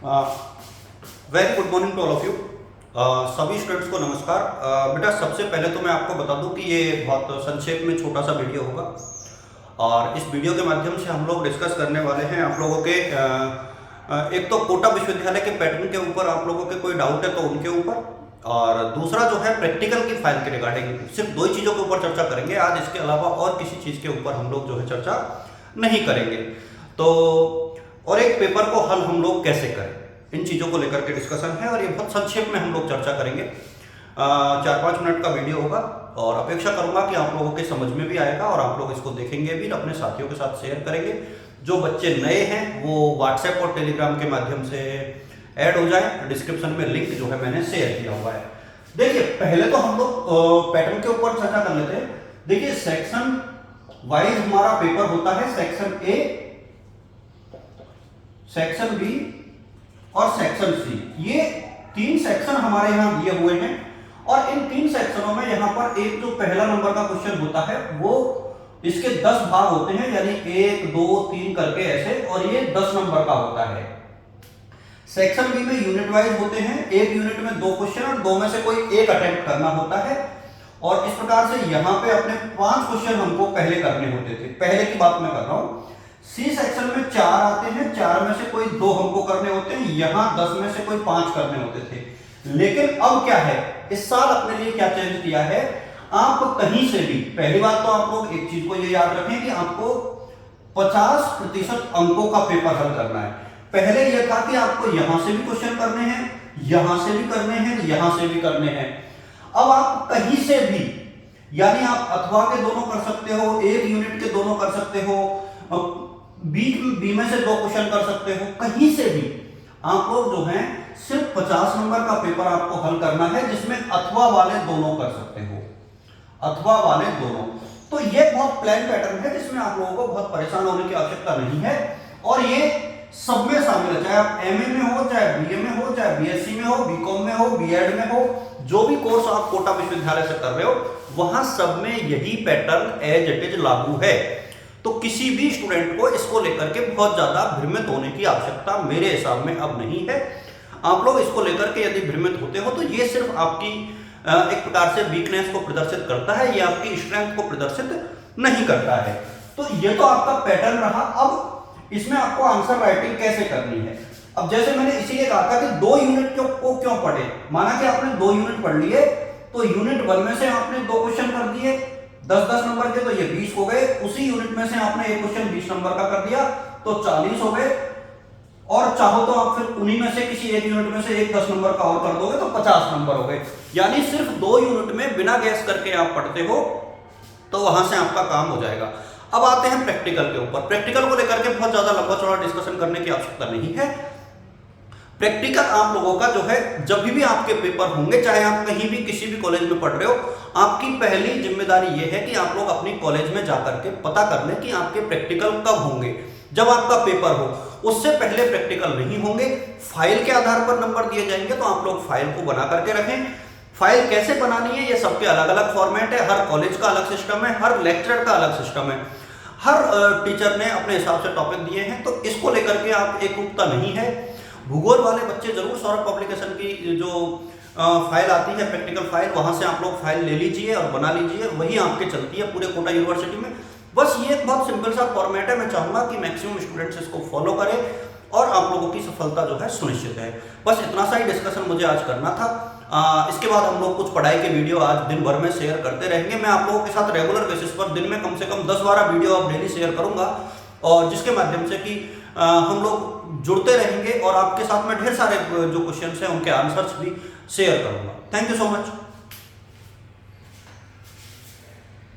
Very good morning to all of you. सभी students को नमस्कार। बेटा सबसे पहले तो मैं आपको बता दूं कि ये बहुत संक्षेप में छोटा सा वीडियो होगा और इस वीडियो के माध्यम से हम लोग डिस्कस करने वाले हैं आप लोगों के एक तो कोटा विश्वविद्यालय के पैटर्न के ऊपर आप लोगों के कोई डाउट है तो उनके ऊपर, और दूसरा जो है प्रैक्टिकल की फाइल के रिगार्डिंग सिर्फ दो ही चीज़ों के ऊपर चर्चा करेंगे आज। इसके अलावा और किसी चीज़ के ऊपर हम लोग जो है चर्चा नहीं करेंगे। तो और एक पेपर को हल हम लोग कैसे करें, इन चीज़ों को लेकर के डिस्कशन है और ये बहुत संक्षेप में हम लोग चर्चा करेंगे। 4-5 मिनट का वीडियो होगा और अपेक्षा करूंगा कि आप लोगों के समझ में भी आएगा और आप लोग इसको देखेंगे भी, अपने साथियों के साथ शेयर करेंगे। जो बच्चे नए हैं वो व्हाट्सएप और टेलीग्राम के माध्यम से ऐड हो जाए। डिस्क्रिप्शन में लिंक जो है मैंने शेयर किया हुआ है। देखिए पहले तो हम लोग पैटर्न के ऊपर चर्चा कर लेते हैं। देखिए सेक्शन वाइज हमारा पेपर होता है, सेक्शन ए, सेक्शन बी और सेक्शन सी। ये 3 सेक्शन हमारे यहां दिए हुए हैं और इन 3 सेक्शनों में यहां पर एक जो पहला नंबर का क्वेश्चन होता है वो इसके 10 भाग होते हैं, यानी 1 2 3 करके ऐसे, और ये 10 नंबर का होता है। सेक्शन बी में यूनिट वाइज होते हैं, एक यूनिट में 2 क्वेश्चन और 2 में से कोई एक अटेम्प्ट करना होता है। और इस प्रकार से यहां पे अपने 5 क्वेश्चन हमको पहले करने होते थे, पहले की बात मैं कर रहा हूं। सी सेक्शन में 4 आते हैं, 4 में से कोई 2 हमको करने होते हैं, यहां 10 में से कोई 5 करने होते थे। लेकिन अब क्या है, इस साल अपने लिए क्या चेंज किया है, आप कहीं से भी, पहली बात तो आप लोग एक चीज को ये याद रखें कि आपको 50% अंकों का पेपर हल करना है। पहले यह था कि आपको यहां से भी क्वेश्चन करने हैं, यहां से भी करने हैं, यहां से भी करने हैं। अब आप कहीं से भी, यानी आप अथवा के दोनों कर सकते हो, एक यूनिट के दोनों कर सकते हो, बी में से 2 क्वेश्चन कर सकते हो, कहीं से भी आप लोग जो हैं सिर्फ 50 नंबर का पेपर आपको हल करना है, जिसमें अथवा वाले दोनों कर सकते हो, अथवा वाले दोनों। तो ये बहुत प्लान पैटर्न है जिसमें आप लोगों को बहुत परेशान होने की आवश्यकता नहीं है और ये सब में शामिल है, चाहे आप एमए में हो, चाहे बीए में हो, चाहे बीएससी में हो, बीकॉम में हो, बीएड में हो, जो भी कोर्स आप कोटा विश्वविद्यालय से कर रहे हो वहां सब में यही पैटर्न एज इट इज लागू है। तो किसी भी स्टूडेंट को इसको लेकर के बहुत ज्यादा भ्रमित होने की आवश्यकता मेरे हिसाब में अब नहीं है। आप लोग इसको लेकर के यदि भ्रमित होते हो तो ये सिर्फ आपकी एक प्रकार से वीकनेस को प्रदर्शित करता है, ये आपकी स्ट्रेंथ को प्रदर्शित नहीं करता है। तो ये तो आपका पैटर्न रहा। अब इसमें आपको आंसर राइटिंग कैसे करनी है। अब जैसे मैंने इसीलिए कहा था कि 2 यूनिट को क्यों पढ़े, माना कि आपने 2 यूनिट पढ़ लिए तो यूनिट 1 में से आपने 2 क्वेश्चन कर दिए 10-10 नंबर के, तो ये 20 हो गए। उसी यूनिट में से आपने एक क्वेश्चन 20 नंबर का कर दिया तो 40 हो गए, और चाहो तो आप फिर उन्हीं में से किसी एक यूनिट में से एक 10 नंबर का और कर दोगे तो 50 नंबर हो गए। यानी सिर्फ 2 यूनिट में बिना गैस करके आप पढ़ते हो तो वहां से आपका काम हो जाएगा। अब आते हैं प्रैक्टिकल के ऊपर। प्रैक्टिकल को लेकर के बहुत ज्यादा लंबा चौड़ा डिस्कशन करने की आवश्यकता नहीं है। प्रैक्टिकल आप लोगों का जो है जब भी आपके पेपर होंगे, चाहे आप कहीं भी किसी भी कॉलेज में पढ़ रहे हो, आपकी पहली जिम्मेदारी यह है कि आप लोग अपनी कॉलेज में जाकर के पता कर लें कि आपके प्रैक्टिकल कब होंगे। जब आपका पेपर हो उससे पहले प्रैक्टिकल नहीं होंगे। फाइल के आधार पर नंबर दिए जाएंगे तो आप लोग फाइल को बना करके रखें। फाइल कैसे बनानी है ये सबके अलग अलग फॉर्मेट है, हर कॉलेज का अलग सिस्टम है, हर लेक्चरर का अलग सिस्टम है, हर टीचर ने अपने हिसाब से टॉपिक दिए हैं, तो इसको लेकर के आप एकरूपता नहीं है। भूगोल वाले बच्चे जरूर सौरभ पब्लिकेशन की जो फाइल आती है प्रैक्टिकल फाइल, वहां से आप लोग फाइल ले लीजिए और बना लीजिए, वही आपके चलती है पूरे कोटा यूनिवर्सिटी में। बस ये एक बहुत सिंपल सा फॉर्मेट है। मैं चाहूंगा कि मैक्सिमम स्टूडेंट्स इसको फॉलो करें और आप लोगों की सफलता जो है सुनिश्चित है। बस इतना सा ही डिस्कशन मुझे आज करना था। इसके बाद हम लोग कुछ पढ़ाई के वीडियो आज दिन भर में शेयर करते रहेंगे। मैं आप लोगों के साथ रेगुलर बेसिस पर दिन में कम से कम 10-12 वीडियो अब डेली शेयर करूंगा, और जिसके माध्यम से कि हम लोग जुड़ते रहेंगे और आपके साथ में ढेर सारे जो क्वेश्चन हैं उनके आंसर्स भी शेयर करूंगा। Thank you so much.